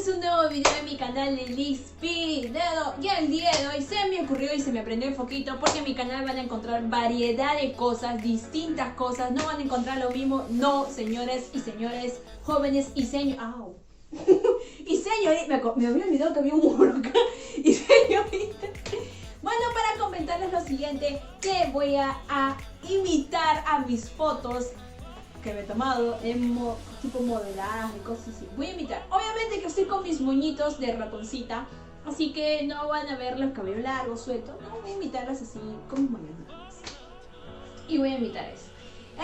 es un nuevo video en mi canal de Lispinedo. Y el día de hoy se me ocurrió y se me prendió el foquito porque en mi canal van a encontrar variedad de cosas, distintas cosas. No van a encontrar lo mismo, no, señores y señores, jóvenes y señores. ¡Au! Y señoritas, me había olvidado que había un muro acá. Y señoritas. Bueno, para comentarles lo siguiente, que voy a imitar a mis fotos que me he tomado en tipo modelaje y cosas así. Voy a imitar. Obviamente que estoy con mis moñitos de ratoncita, así que no van a ver los cabellos largos, sueltos. No, voy a imitarlas así con mis moños. Y voy a imitar eso.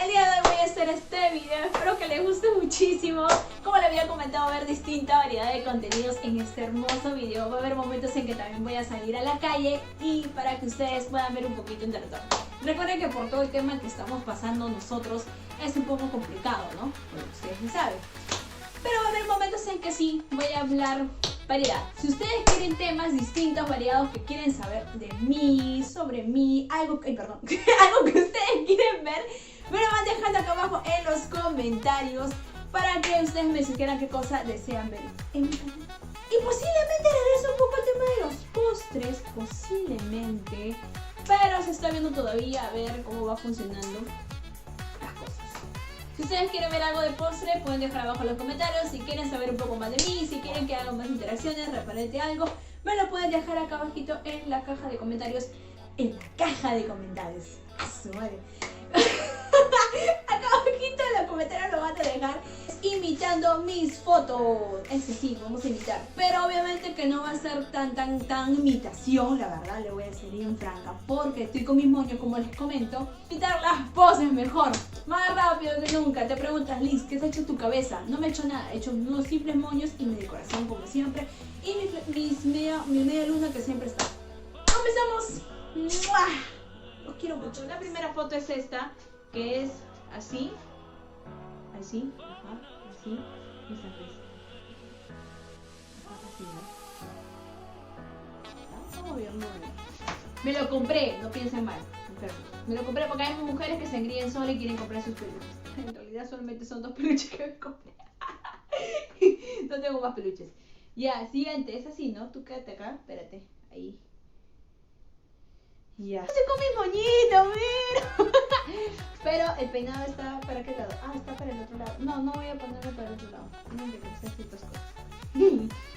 El día de hoy voy a hacer este video, espero que les guste muchísimo. Como les había comentado, ver distinta variedad de contenidos en este hermoso video. Va a haber momentos en que también voy a salir a la calle y para que ustedes puedan ver un poquito en retorno. Recuerden que por todo el tema que estamos pasando nosotros es un poco complicado, ¿no? Bueno, ustedes lo saben. Pero va a haber momentos en que sí, voy a hablar variedad. Si ustedes quieren temas distintos, variados, que quieren saber de mí, sobre mí, algo que ustedes quieren ver, me lo van dejando acá abajo en los comentarios para que ustedes me sugieran qué cosa desean ver en mi canal. Y posiblemente regreso un poco al tema de los postres, posiblemente, pero se está viendo todavía a ver cómo va funcionando las cosas. Si ustedes quieren ver algo de postre, pueden dejar abajo en los comentarios. Si quieren saber un poco más de mí, si quieren que haga más interacciones referente a algo, me lo pueden dejar acá abajito en la caja de comentarios. En la caja de comentarios. ¡Su madre! Acá abajito en los comentarios lo van a dejar imitando mis fotos. Ese sí, vamos a imitar. Pero obviamente que no va a ser tan imitación, la verdad, le voy a decir bien franca, porque estoy con mis moños, como les comento. Imitar las poses mejor, más rápido que nunca. Te preguntas, Liz, ¿qué se ha hecho tu cabeza? No me he hecho nada, he hecho unos simples moños y mi decoración como siempre. Y mi media luna que siempre está. ¡Comenzamos! ¡Mua! Los quiero mucho. La primera foto es esta, que es así. Así, ajá, así, y sonrisa. Ajá, así, ¿no? Muy bien, muy bien. Me lo compré, no piensen mal. Me lo compré porque hay mujeres que se engríen solas y quieren comprar sus peluches. En realidad solamente son 2 peluches que me compré. No tengo más peluches. Ya, siguiente, es así, ¿no? Tú quédate acá, espérate, ahí. Ya. Estoy con mis moñitos, mira. Pero el peinado está para qué lado. Ah, está para el otro lado. No, no voy a ponerlo para el otro lado. Tienen que crecer ciertas cosas.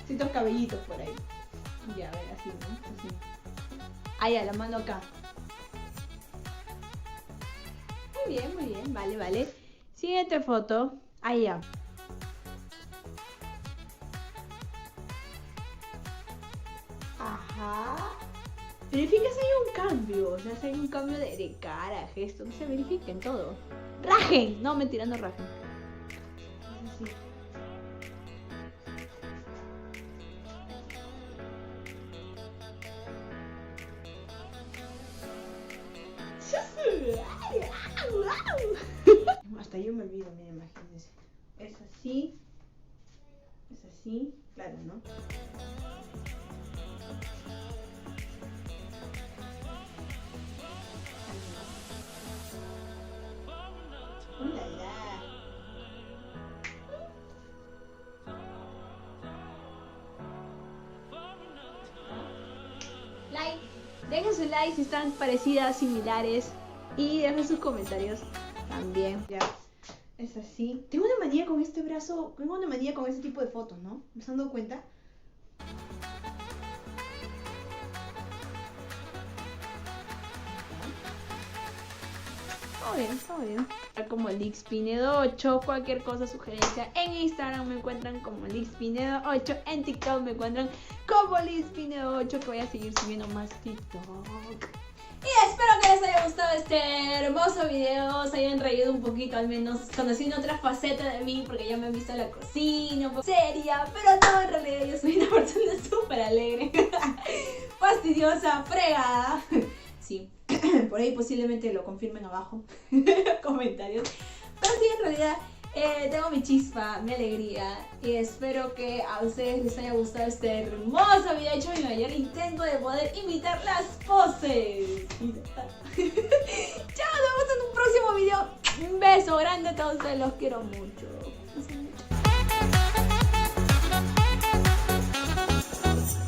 Ciertos cabellitos por ahí. Ya, a ver, así, ¿no? Así. Ah, ya, la mano acá. Muy bien. Vale. Siguiente foto. Ahí ya. Ajá. Verifiquen si hay un cambio, o sea, si hay un cambio de cara, gesto, no se verifiquen todo. ¡Rajen! No, mentira, no rajen. Así. Hasta yo me olvido, miren, imagínense. Es así, claro, ¿no? Like, dejen su like si están parecidas, similares, y dejen sus comentarios también. Ya, es así. Tengo una manía con este brazo, tengo una manía con este tipo de fotos, ¿no? ¿Me están dando cuenta? Está bien. Como Lispinedo 8, cualquier cosa, sugerencia. En Instagram me encuentran como Lispinedo 8. En TikTok me encuentran como Lispinedo 8, que voy a seguir subiendo más TikTok. Y espero que les haya gustado este hermoso video, se hayan reído un poquito, al menos conociendo otra faceta de mí, porque ya me han visto en la cocina, un poco seria, pero no, en realidad yo soy una persona súper alegre, fastidiosa, fregada. Sí, por ahí posiblemente lo confirmen abajo en los comentarios. Pero sí, en realidad tengo mi chispa, mi alegría, y espero que a ustedes les haya gustado este hermoso video. He hecho mi mayor intento de poder imitar las poses. Chao, nos vemos en un próximo video. Un beso grande a todos ustedes, los quiero mucho.